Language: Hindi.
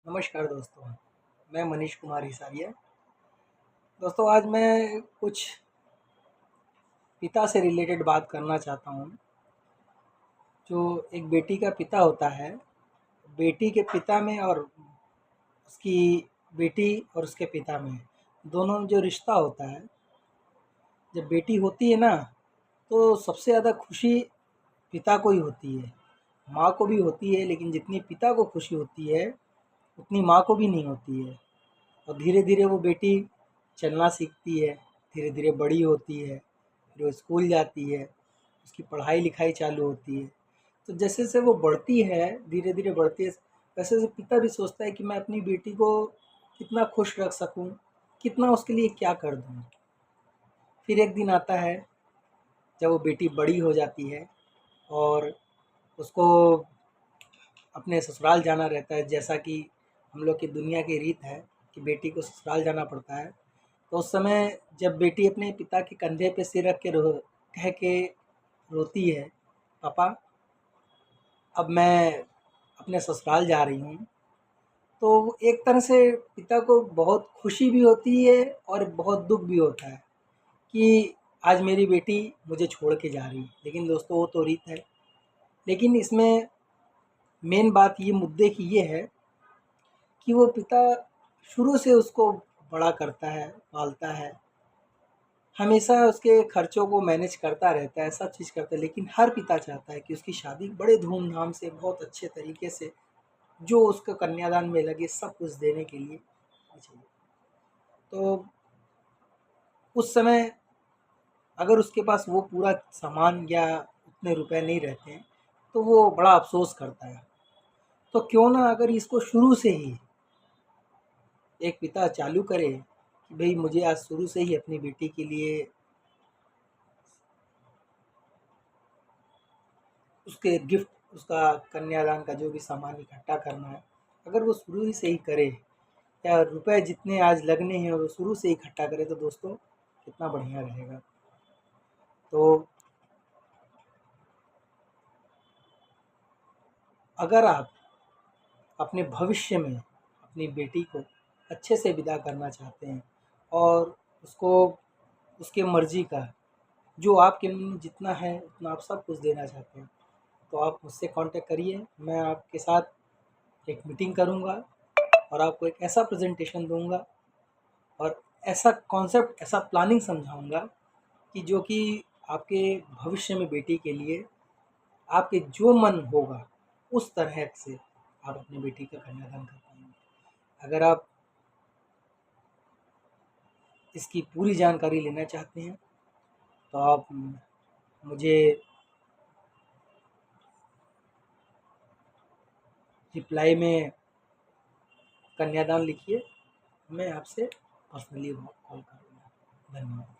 नमस्कार दोस्तों, मैं मनीष कुमार हिसारिया। दोस्तों आज मैं कुछ पिता से रिलेटेड बात करना चाहता हूँ। जो एक बेटी का पिता होता है, बेटी के पिता में और उसकी बेटी और उसके पिता में दोनों में जो रिश्ता होता है, जब बेटी होती है ना, तो सबसे ज़्यादा खुशी पिता को ही होती है। माँ को भी होती है, लेकिन जितनी पिता को खुशी होती है उतनी माँ को भी नहीं होती है। और धीरे धीरे वो बेटी चलना सीखती है, धीरे धीरे बड़ी होती है, फिर वो स्कूल जाती है, उसकी पढ़ाई लिखाई चालू होती है। तो जैसे जैसे वो बढ़ती है, धीरे धीरे बढ़ती है, वैसे वैसे पिता भी सोचता है कि मैं अपनी बेटी को कितना खुश रख सकूं, कितना उसके लिए क्या कर दूं। फिर एक दिन आता है जब वो बेटी बड़ी हो जाती है और उसको अपने ससुराल जाना रहता है। जैसा कि हम लोग की दुनिया की रीत है कि बेटी को ससुराल जाना पड़ता है। तो उस समय जब बेटी अपने पिता के कंधे पे सिर रख के कह के रोती है, पापा अब मैं अपने ससुराल जा रही हूँ, तो एक तरह से पिता को बहुत खुशी भी होती है और बहुत दुख भी होता है कि आज मेरी बेटी मुझे छोड़ के जा रही है। लेकिन दोस्तों वो तो रीत है। लेकिन इसमें मेन बात ये मुद्दे की ये है कि वो पिता शुरू से उसको बड़ा करता है, पालता है, हमेशा उसके खर्चों को मैनेज करता रहता है, सब चीज़ करता है। लेकिन हर पिता चाहता है कि उसकी शादी बड़े धूमधाम से, बहुत अच्छे तरीके से, जो उसका कन्यादान में लगे सब कुछ देने के लिए चाहिए। तो उस समय अगर उसके पास वो पूरा सामान या उतने रुपए नहीं रहते हैं, तो वो बड़ा अफसोस करता है। तो क्यों ना अगर इसको शुरू से ही एक पिता चालू करे कि भाई मुझे आज शुरू से ही अपनी बेटी के लिए उसके गिफ्ट, उसका कन्यादान का जो भी सामान इकट्ठा करना है, अगर वो शुरू ही से ही करे, या रुपए जितने आज लगने हैं वो शुरू से ही इकट्ठा करे, तो दोस्तों कितना बढ़िया रहेगा। तो अगर आप अपने भविष्य में अपनी बेटी को अच्छे से विदा करना चाहते हैं और उसको उसके मर्जी का, जो आपके मन में जितना है उतना आप सब कुछ देना चाहते हैं, तो आप मुझसे कांटेक्ट करिए। मैं आपके साथ एक मीटिंग करूंगा और आपको एक ऐसा प्रेजेंटेशन दूंगा और ऐसा कॉन्सेप्ट, ऐसा प्लानिंग समझाऊंगा कि जो कि आपके भविष्य में बेटी के लिए आपके जो मन होगा उस तरह से आप अपनी बेटी का कन्यादान कर पाएंगे। अगर आप इसकी पूरी जानकारी लेना चाहते हैं तो आप मुझे रिप्लाई में कन्यादान लिखिए, मैं आपसे पर्सनली कॉल करूँगा। धन्यवाद।